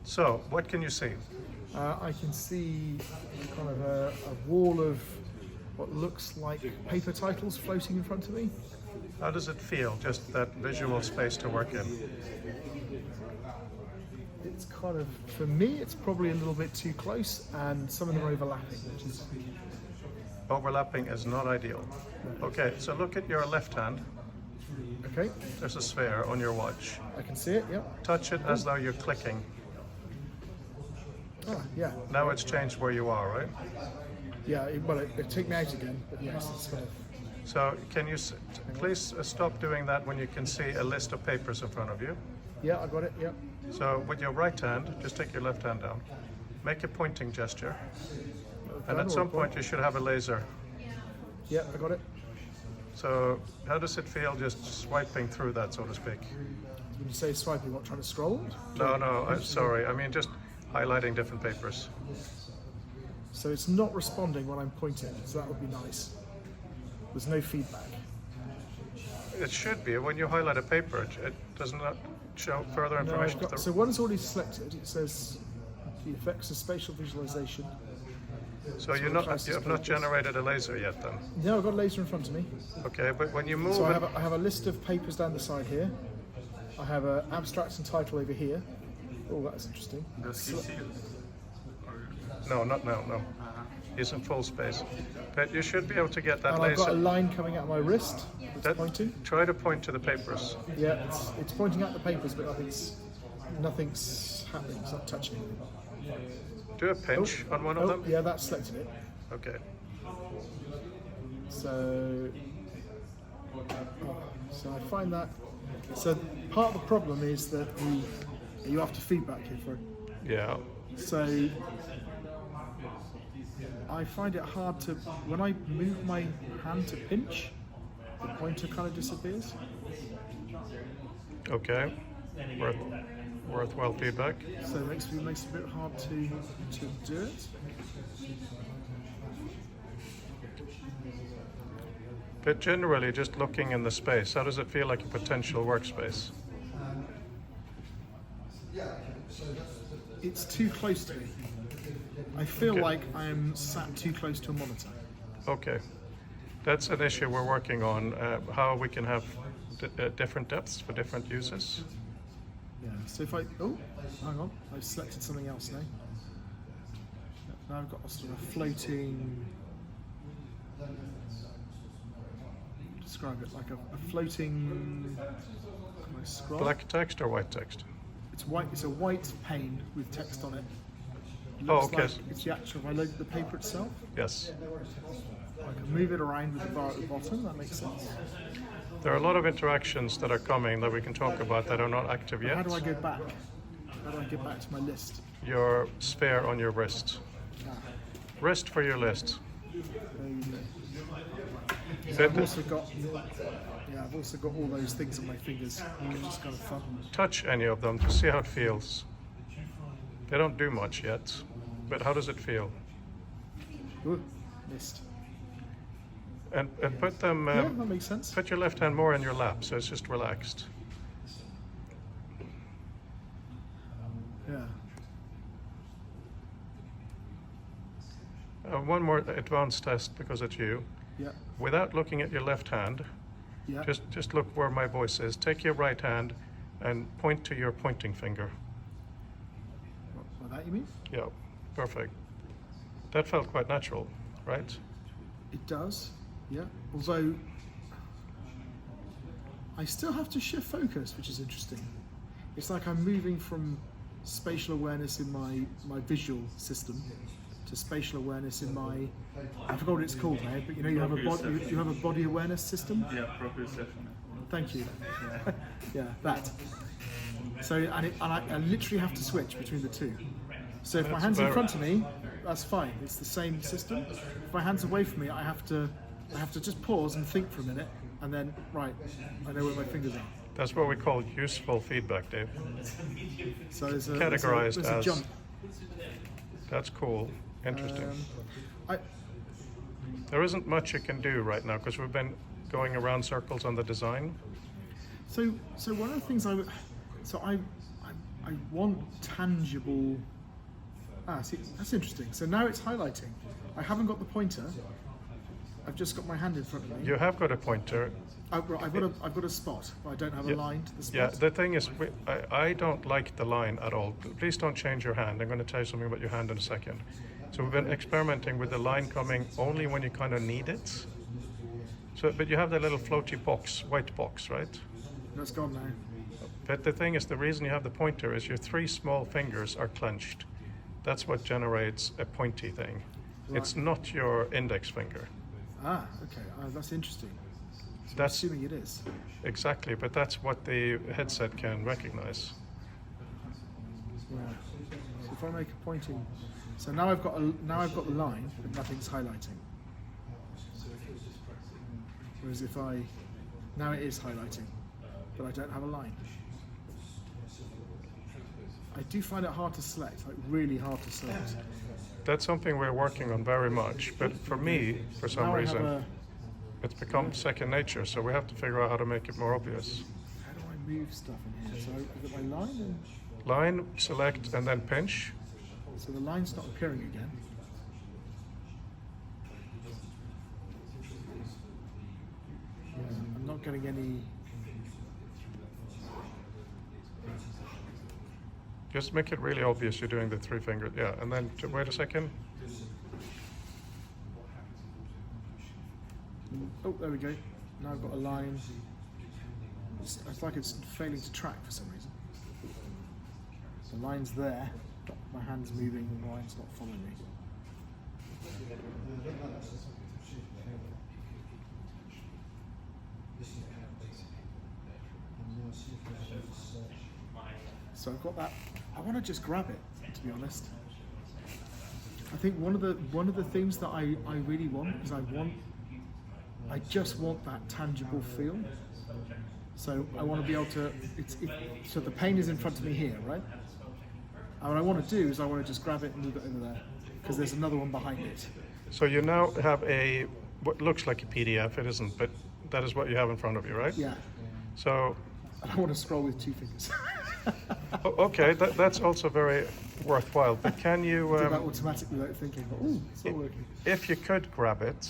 So, what can you see? I can see kind of a wall of what looks like paper titles floating in front of me. How does it feel, just that visual space to work in? It's kind of, for me, it's probably a little bit too close, and some of them are overlapping, which is... Overlapping is not ideal. Okay, so look at your left hand. Okay, There's a sphere on your watch. I can see it, yep. Touch it as though you're clicking. Ah, yeah. Now it's changed where you are, right? Yeah, it took me out again, but yes, it's kind of... So can you please stop doing that when you can see a list of papers in front of you? Yeah, I got it, yep. So with your right hand, just take your left hand down. Make a pointing gesture. And at some point you should have a laser. Yeah, I got it. So how does it feel just swiping through that, so to speak? When you say swiping, what, trying to scroll? No, I'm sorry. I mean just highlighting different papers. So it's not responding when I'm pointing, so that would be nice. There's no feedback. It should be. When you highlight a paper, it does not show further information. So one's already selected. It says the effects of spatial visualization. So you have not generated a laser yet then? No, I've got a laser in front of me. Okay, but when you move... So I have a list of papers down the side here. I have an abstract and title over here. Oh, that's interesting. Does he see it? No, not now, no. He's in full space. But you should be able to get that And laser. I've got a line coming out of my wrist that's pointing. Try to point to the papers. Yeah, it's pointing at the papers, but nothing's happening. It's not touching anything. Do a pinch on one of them. Yeah, that's selected it. Okay. So I find that. So part of the problem is that you have to feedback here for it. Yeah. So I find it hard to, when I move my hand to pinch, the pointer kind of disappears. Okay. Worthwhile feedback. So it makes it a bit hard to do it. But generally, just looking in the space, how does it feel like a potential workspace? It's too close to me. I feel like I'm sat too close to a monitor. Okay. That's an issue we're working on, how we can have different depths for different uses. Yeah, so if hang on, I've selected something else now. Now I've got a sort of floating, describe it like a floating, can I scroll? Black text or white text? It's white, it's a white pane with text on it. Oh, okay. Like it's the actual, if I load the paper itself, Yes. I can move it around with the bar at the bottom, that makes sense. There are a lot of interactions that are coming that we can talk about that are not active yet. How do I go back? How do I get back to my list? Your sphere on your wrist. Wrist for your list. So I've also got all those things on my fingers, which is kind of fun. Touch any of them to see how it feels. They don't do much yet, but how does it feel? Ooh, missed. And put them. Yeah, that makes sense. Put your left hand more in your lap, so it's just relaxed. Yeah. One more advanced test because it's you. Yeah. Without looking at your left hand, Yeah. just look where my voice is. Take your right hand and point to your pointing finger. What, that you mean? Yeah, perfect. That felt quite natural, right? It does. Yeah. Although I still have to shift focus, which is interesting. It's like I'm moving from spatial awareness in my visual system to spatial awareness in my, I forgot what it's called now, but you have a body awareness system. Yeah, proprioception. Thank you. Yeah, that. So I literally have to switch between the two. So if my hand's in front of me, that's fine. It's the same system. If my hand's away from me, I have to just pause and think for a minute, and then I know where my fingers are. That's what we call useful feedback, Dave. So there's Categorized a as jump. That's cool. Interesting. I, There isn't much you can do right now because we've been going around circles on the design. So one of the things I I want tangible. See, that's interesting. So now it's highlighting. I haven't got the pointer. I've just got my hand in front of me. You have got a pointer. I've got a spot, but I don't have a line to the spot. Yeah, the thing is, I don't like the line at all. Please don't change your hand. I'm going to tell you something about your hand in a second. So we've been experimenting with the line coming only when you kind of need it. So, but you have the little floaty box, white box, right? That's gone now. But the thing is, the reason you have the pointer is your 3 small fingers are clenched. That's what generates a pointy thing. Right. It's not your index finger. Okay. That's interesting. So That's I'm assuming it is. exactly, but that's what the headset can recognize. Yeah. So if I make a pointing, so now I've got the line, but nothing's highlighting. Whereas if now it is highlighting, but I don't have a line. I do find it hard to select, like really hard to select. That's something we're working on very much, but for me, for some Now I reason, have it's become second nature, so we have to figure out how to make it more obvious. how do I move stuff in here? So I've got my line, and Line, select, and then pinch. so the line's not appearing again. Yeah, I'm not getting any. Just make it really obvious you're doing the 3 fingers. Yeah, and then wait a second. Oh, there we go. Now I've got a line. It's like it's failing to track for some reason. The line's there, but my hand's moving and the line's not following me. So I've got that. I want to just grab it, to be honest. I think one of the things that I really want is I just want that tangible feel. So I want to be able to. So the pane is in front of me here, right? And what I want to do is I want to just grab it and move it over there because there's another one behind it. So you now have what looks like a PDF. It isn't, but that is what you have in front of you, right? Yeah. So. I want to scroll with 2 fingers. Okay, that's also very worthwhile. But can you? Do that automatically without thinking. Ooh, it's not working. If you could grab it,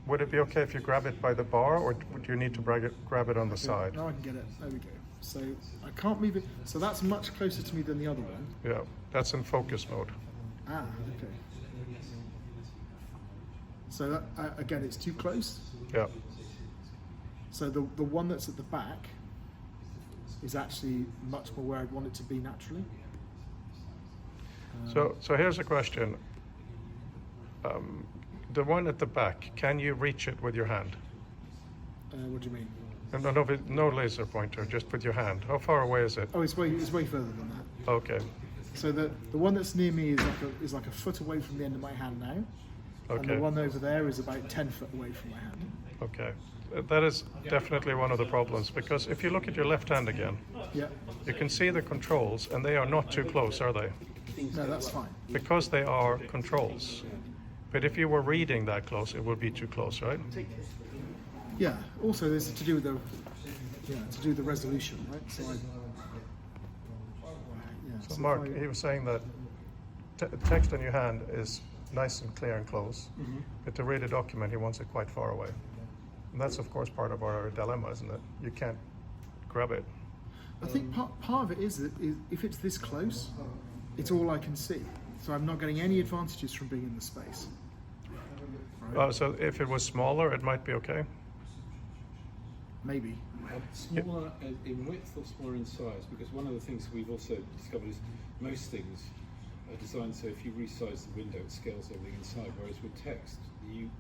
would it be okay if you grab it by the bar, or would you need to grab it on the side? Now I can get it. There we go. So I can't move it. So that's much closer to me than the other one. Yeah, that's in focus mode. Okay. So that, again, it's too close. Yeah. So the one that's at the back is actually much more where I'd want it to be naturally. So here's a question. The one at the back, can you reach it with your hand? What do you mean? No laser pointer, just with your hand. How far away is it? Oh, it's way further than that. Okay. So the one that's near me is like a foot away from the end of my hand now. Okay. And the one over there is about 10 foot away from my hand. Okay. That is definitely one of the problems, because if you look at your left hand again, Yeah. you can see the controls, and they are not too close, are they? No, that's fine. Because they are controls. But if you were reading that close, it would be too close, right? Yeah. Also, there's to do with the resolution, right? So So Mark, he was saying that text on your hand is nice and clear and close, but to read a document, he wants it quite far away. And that's, of course, part of our dilemma, isn't it? You can't grab it. I think part of it is that if it's this close, it's all I can see. So I'm not getting any advantages from being in the space. Right? So if it was smaller, it might be okay. Maybe. Smaller in width or smaller in size? Because one of the things we've also discovered is most things are designed so if you resize the window, it scales everything inside. Whereas with text, you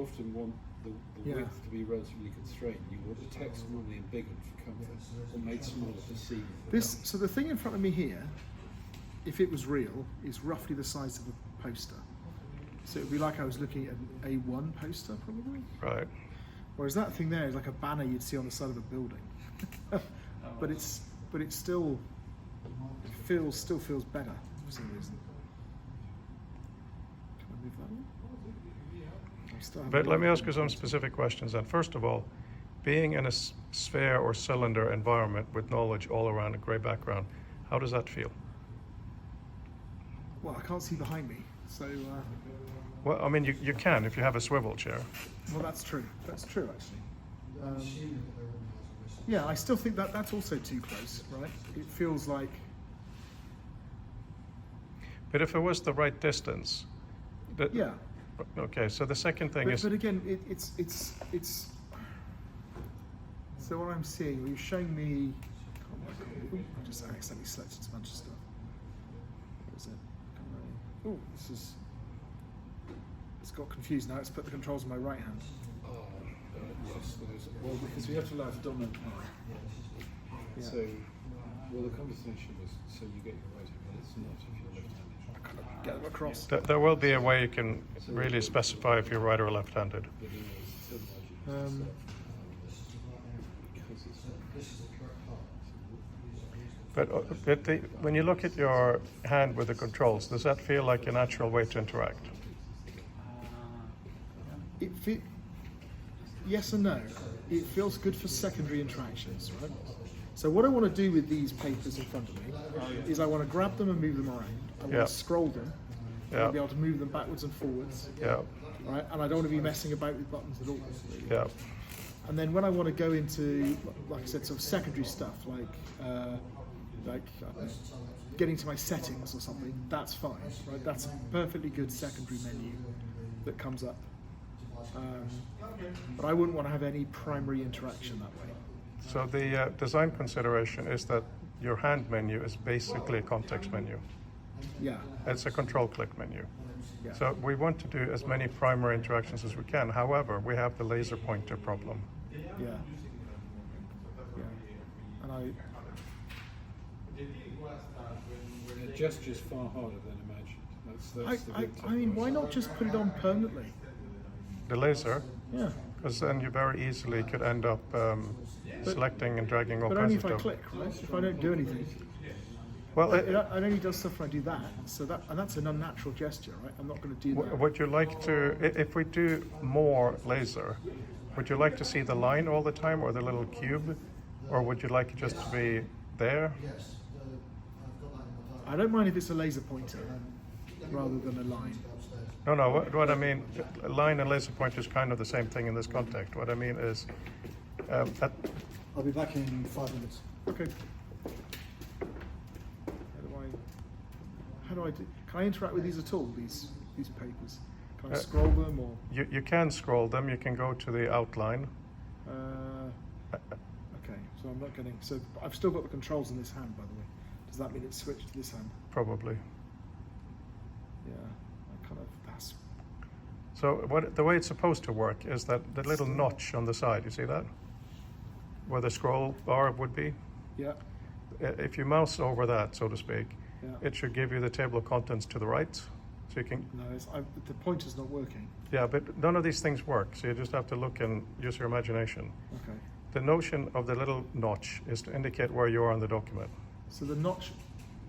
often want the width to be relatively constrained. You want the text normally embiggered for comfort or made smaller to see. So the thing in front of me here, if it was real, is roughly the size of a poster. So it would be like I was looking at an A1 poster, probably. Right. Whereas that thing there is like a banner you'd see on the side of a building. but it still feels better for some reason. Can I move that one? But let me ask you some specific questions then. First of all, being in a sphere or cylinder environment with knowledge all around a grey background, How does that feel? Well, I can't see behind me, so Well, I mean, you can if you have a swivel chair. well, that's true. That's true, actually. Yeah, I still think that that's also too close, right? It feels like But if it was the right distance, yeah. Okay, so the second thing is But again, it's. So what I'm seeing, you're showing me. I just accidentally selected a bunch of stuff. What is it? Oh, this is. It's got confused now. It's put the controls in my right hand. Yes, there's, Well, because we have to allow for dominant power. Yeah. so, well, the conversation was so you get your right hand, but it's not if you're left-handed. I kind of get them across. there will be a way you can really specify if you're right or left-handed. But anyway, it's still marginal stuff. Because it's When you look at your hand with the controls, does that feel like a natural way to interact? Yes and no. It feels good for secondary interactions, right? So what I want to do with these papers in front of me is I want to grab them and move them around. I want Yeah. to scroll them. I Yeah. want to be able to move them backwards and forwards, Yeah, right? And I don't want to be messing about with buttons at all. Really. yeah, And then when I want to go into, like I said, sort of secondary stuff, like getting to my settings or something, that's fine, right? That's a perfectly good secondary menu that comes up. But I wouldn't want to have any primary interaction that way. so the design consideration is that your hand menu is basically a context menu. Yeah, It's a control click menu. yeah. So we want to do as many primary interactions as we can. However, we have the laser pointer problem. Yeah. And the gesture's far harder than imagined. That's the big I mean, why not just put it on permanently? The laser, Yeah. because then you very easily could end up selecting and dragging all But kinds only of if I stuff. click, right? If I don't do anything. Well, It only does stuff when I do that. So that's an unnatural gesture, right? I'm not going to do that. would you like to, if we do more laser, would you like to see the line all the time or the little cube? Or would you like it just to be there? I don't mind if it's a laser pointer rather than a line. No, what I mean, a line and laser pointer is kind of the same thing in this context. What I mean is, I'll be back in 5 minutes. Okay. How do I do? Can I interact with these at all? These papers? Can I scroll them or? you can scroll them, you can go to the outline. Okay, so I'm not getting. So I've still got the controls in this hand, by the way. Does that mean it's switched to this hand? Probably. Yeah, I kind of. That's. So the way it's supposed to work is that the little notch on the side, you see that? Where the scroll bar would be? Yeah. If you mouse over that, so to speak, Yeah. it should give you the table of contents to the right. So you can, No, the pointer's not working. yeah, but none of these things work. So you just have to look and use your imagination. Okay. The notion of the little notch is to indicate where you are on the document. So the notch,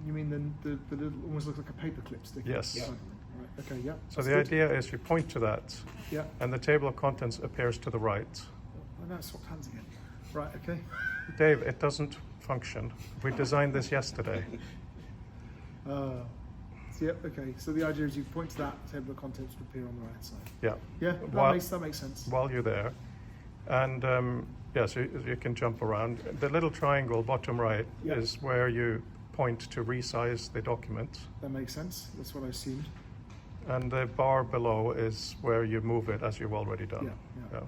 you mean the little, almost looks like a paperclip sticker? Yes. Yeah. Right. Okay. Yeah. So that's the good. idea is you point to that, Yeah. and the table of contents appears to the right. Oh, no, it's swapped hands again. Right. Okay. Dave, it doesn't function. We designed this yesterday. So, yep. Okay. So the idea is you point to that table of contents would appear on the right side. Yeah. Yeah. That makes sense. While you're there. And yeah, so you can jump around. The little triangle bottom right Yeah. is where you point to resize the document. That makes sense. That's what I assumed. And the bar below is where you move it as you've already done. Yeah.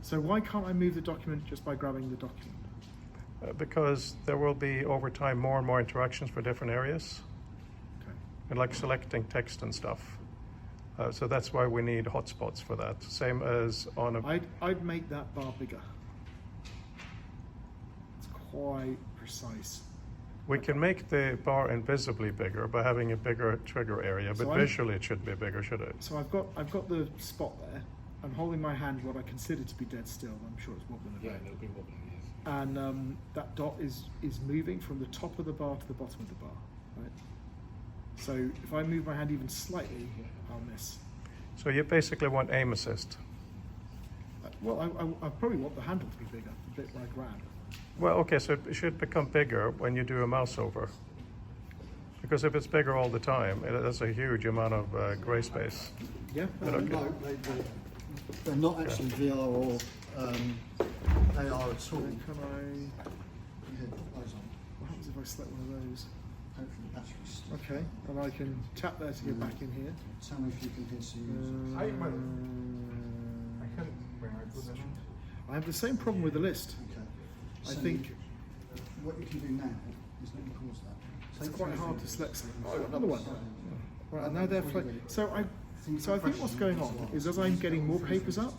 So why can't I move the document just by grabbing the document? Because there will be over time more and more interactions for different areas, Okay. and like selecting text and stuff. So that's why we need hotspots for that. Same as on a. I'd make that bar bigger. It's quite precise. We can make the bar invisibly bigger by having a bigger trigger area, but So visually it should be bigger, should it? So I've got the spot there. I'm holding my hand what I consider to be dead still. I'm sure it's wobbling a Yeah, bit. it'll be wobbling, yes. And that dot is moving from the top of the bar to the bottom of the bar, right? So if I move my hand even slightly, I'll miss. So you basically want aim assist. Well, I probably want the handle to be bigger, the bit where I grab. Well, okay, so it should become bigger when you do a mouse over. Because if it's bigger all the time, that's a huge amount of gray space. Yeah. Okay. No, they're not actually VR or AR at all. Can I? You hit those on. What happens if I select one of those? Hopefully the battery's still. Okay, and I can tap there to get back in here. Tell me if you can hear some. I have the same problem with the list. Okay. I So think what you can do now is let me pause that. it's Take quite three hard to fingers. select something. Oh, another one. Right, and now they're floating. So I think what's going on is as I'm getting more papers up,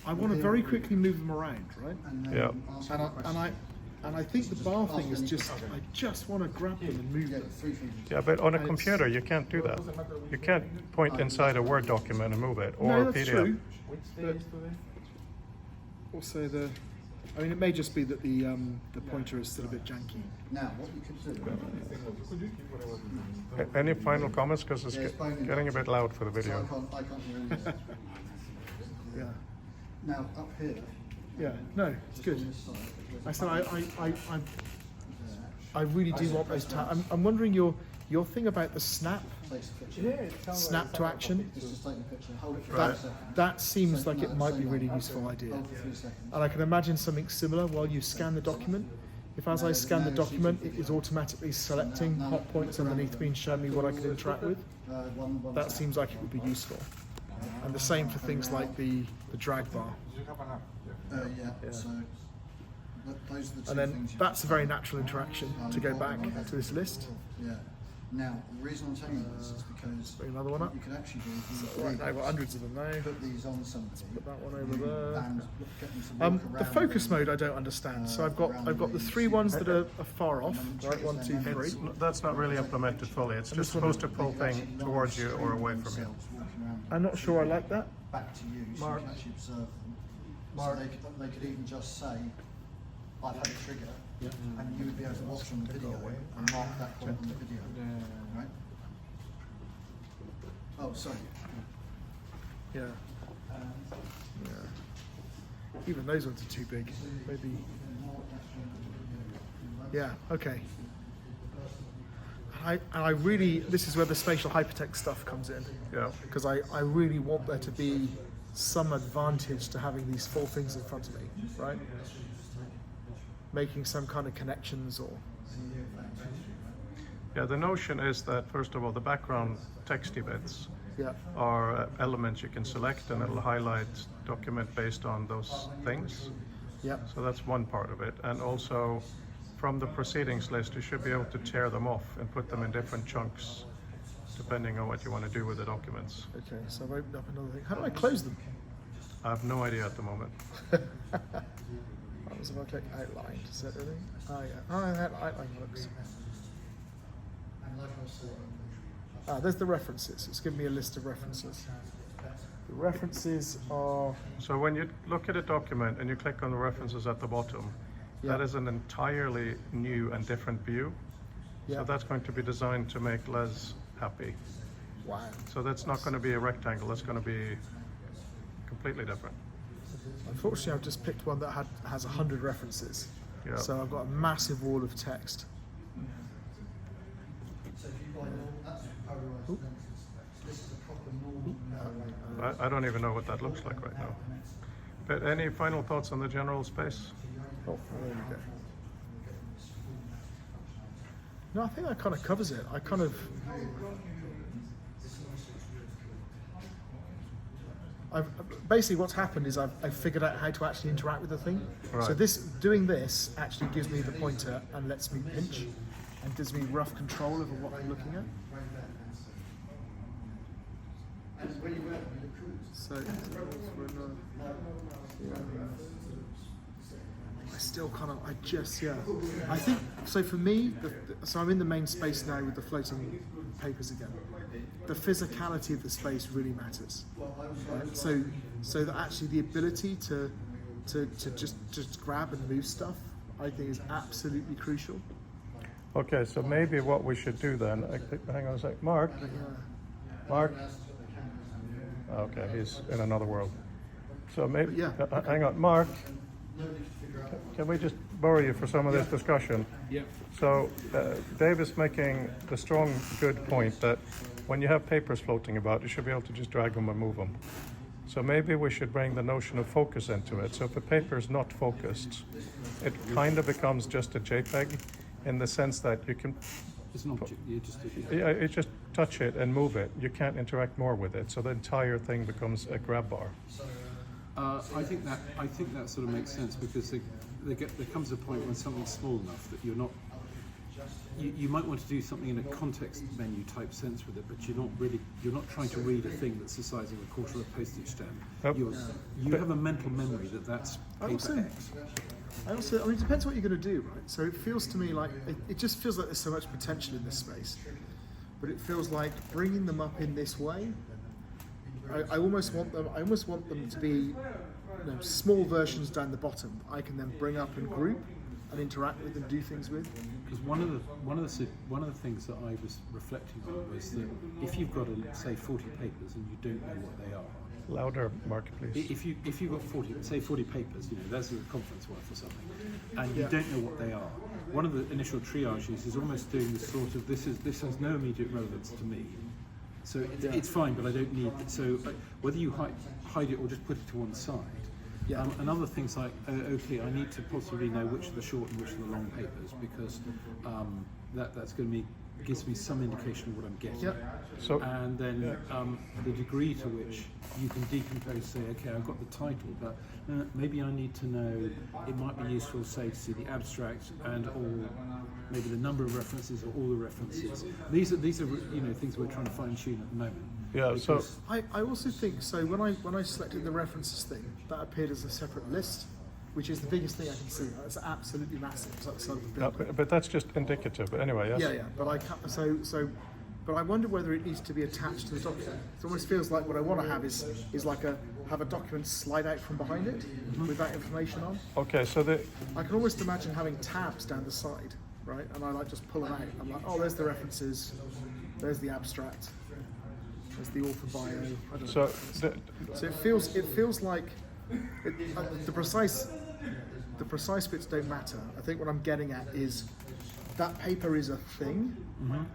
I want to very quickly move them around, right? And then Yeah. ask And a I, question. and I think the bar thing is just I just want to grab them and move Yeah, them. 3 fingers. Yeah, but on a And it's- computer you can't do that. You can't point inside a Word document and move it, or No, a that's PDF. true. But also I mean, it may just be that the pointer is still a bit janky. Now, what you could do. Any final comments? Because it's Yeah, it's bone in getting a box. bit loud for the So video. I can't hear anything. Yeah. Now, up here. Yeah. No, it's good. On this side, I said I really do want those tabs. I'm wondering your thing about the snap takes a picture. snap to action. Just take the picture. Hold it for That 3 seconds. that seems like it No, might so be a really no, useful idea. Hold for 3 seconds. And I can imagine something similar while you scan the document. If as I scan the document, it is automatically selecting hot points underneath me and showing me what I can interact with. One That seems like it would be useful. And the same for things like the drag bar. Yeah. So those are the two And then things. you that's a can very do. natural interaction to go back to this list. Yeah. Now, the reason I'm telling you this is because Bring another one up. what you could actually do is use Right now I've got labels, hundreds of them now. put these on somebody Put that one over there. and get them to walk The around focus them. mode I don't understand. So I've got the three ones that are far off, right? 1, 2, 3. That's not really implemented fully. It's just supposed to pull things towards you or away from you. Themselves walking around I'm not sure I like that. back to you, so Mark. you can actually observe them. Mark. So they could even just say, I've had a trigger, and you would be able to watch on the video and mark that point on the video, right? Oh, sorry. Yeah. Yeah. Even those ones are too big. Maybe. Yeah. Okay. I really, this is where the spatial hypertext stuff comes in. Yeah. Because I really want there to be some advantage to having these four things in front of me, right? Making some kind of connections or. Yeah, the notion is that, first of all, the background texty bits Yeah. are elements you can select, and it'll highlight document based on those things. Yeah. So that's one part of it. And also, from the proceedings list, you should be able to tear them off and put them in different chunks, depending on what you want to do with the documents. Okay. So I've opened up another thing. How do I close them? I have no idea at the moment. What was if I click outline? Is that really? Oh yeah. Oh, that outline works. There's the references. It's giving me a list of references. The references are. So when you look at a document and you click on the references at the bottom, that Yeah. is an entirely new and different view. Yeah. So that's going to be designed to make Les happy. Wow. So that's not going to be a rectangle, that's going to be completely different. Unfortunately, I've just picked one that has 100 references. Yeah. So I've got a massive wall of text. I don't even know what that looks like right now. But any final thoughts on the general space? Oh, there we go. No, I think that kind of covers it. Basically what's happened is I've figured out how to actually interact with the thing. Right. So doing this actually gives me the pointer and lets me pinch and gives me rough control over what I'm looking at. So I still kind of, I think, so for me, so I'm in the main space now with the floating papers again. The physicality of the space really matters. Right? So that actually the ability to just grab and move stuff, I think is absolutely crucial. Okay, so maybe what we should do then, hang on a sec, Mark? Mark? Okay, he's in another world. So maybe, Yeah, hang on, Mark, can we just borrow you for some of this discussion. Yeah. So Dave is making the strong, good point that when you have papers floating about, you should be able to just drag them and move them. So maybe we should bring the notion of focus into it. So if a paper is not focused, it kind of becomes just a JPEG in the sense that you can It's not. You just. you just touch it and move it. You can't interact more with it. So the entire thing becomes a grab bar. I think that sort of makes sense because there comes a point when something's small enough that you're not. You might want to do something in a context menu type sense with it, but you're not trying to read a thing that's the size of a quarter of a postage stamp. Nope. You have a mental memory that's paper X. I mean, it depends what you're going to do, right? So it feels to me like, it just feels like there's so much potential in this space. But it feels like bringing them up in this way, I almost want them to be small versions down the bottom. I can then bring up and group and interact with and do things with. Because one of the things that I was reflecting on was that if you've got say 40 papers and you don't know what they are. Louder, Mark, please. If you've got 40 papers, that's a conference worth or something, and you don't know what they are. One of the initial triages is almost doing this sort of this has no immediate relevance to me, so it's fine, but I don't need it. So whether you hide it or just put it to one side. Yeah. And other things like, okay, I need to possibly know which are the short and which are the long papers because that's going to gives me some indication of what I'm getting. Yep. So, And then the degree to which you can decompose, say, okay, I've got the title, but maybe I need to know, it might be useful, say, to see the abstract and all, maybe the number of references or all the references. These are things we're trying to fine tune at the moment. yeah, so I also think, so when I selected the references thing, that appeared as a separate list, which is the biggest thing I can see. It's absolutely massive. It's like the side of the building. but that's just indicative. But anyway, yes. Yeah. But I can't, but I wonder whether it needs to be attached to the document. It almost feels like what I want to have is like have a document slide out from behind it with that information on. Okay, so I can almost imagine having tabs down the side, right? And I just pull them out. I'm like, oh, there's the references, there's the abstract, there's the author bio. I don't know. So it feels like the precise bits don't matter. I think what I'm getting at is that paper is a thing,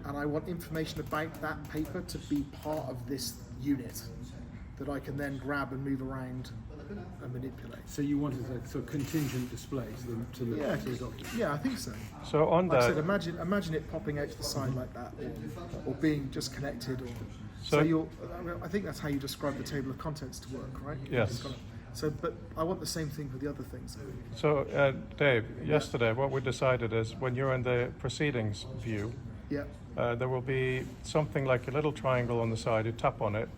and I want information about that paper to be part of this unit that I can then grab and move around and manipulate. So you wanted a sort of contingent display to the document? Yeah, I think so. So on Like I that, said, imagine it popping out to the side like that, or being just connected. So- I think that's how you describe the table of contents to work, right? Yes. Just so, but I want the same thing for the other things. so Dave, yesterday what we decided is when you're in the proceedings view, Yeah. there will be something like a little triangle on the side. You tap on it,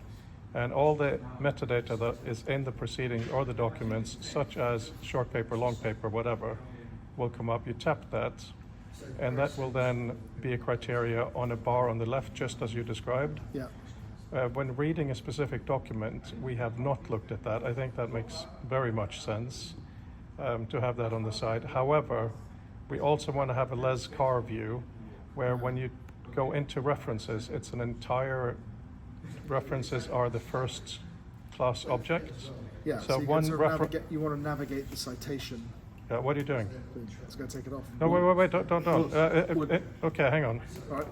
and all the metadata that is in the proceeding or the documents, such as short paper, long paper, whatever, will come up. You tap that, and that will then be a criteria on a bar on the left, just as you described. Yeah. When reading a specific document, we have not looked at that. I think that makes very much sense to have that on the side. However, we also want to have a Les Carr view, where when you go into references, it's an entire references are the first class objects. Yeah. So you one can reference. you want to navigate the citation. What are you doing? I was going to take it off. No, wait, don't. Okay, hang on. All right.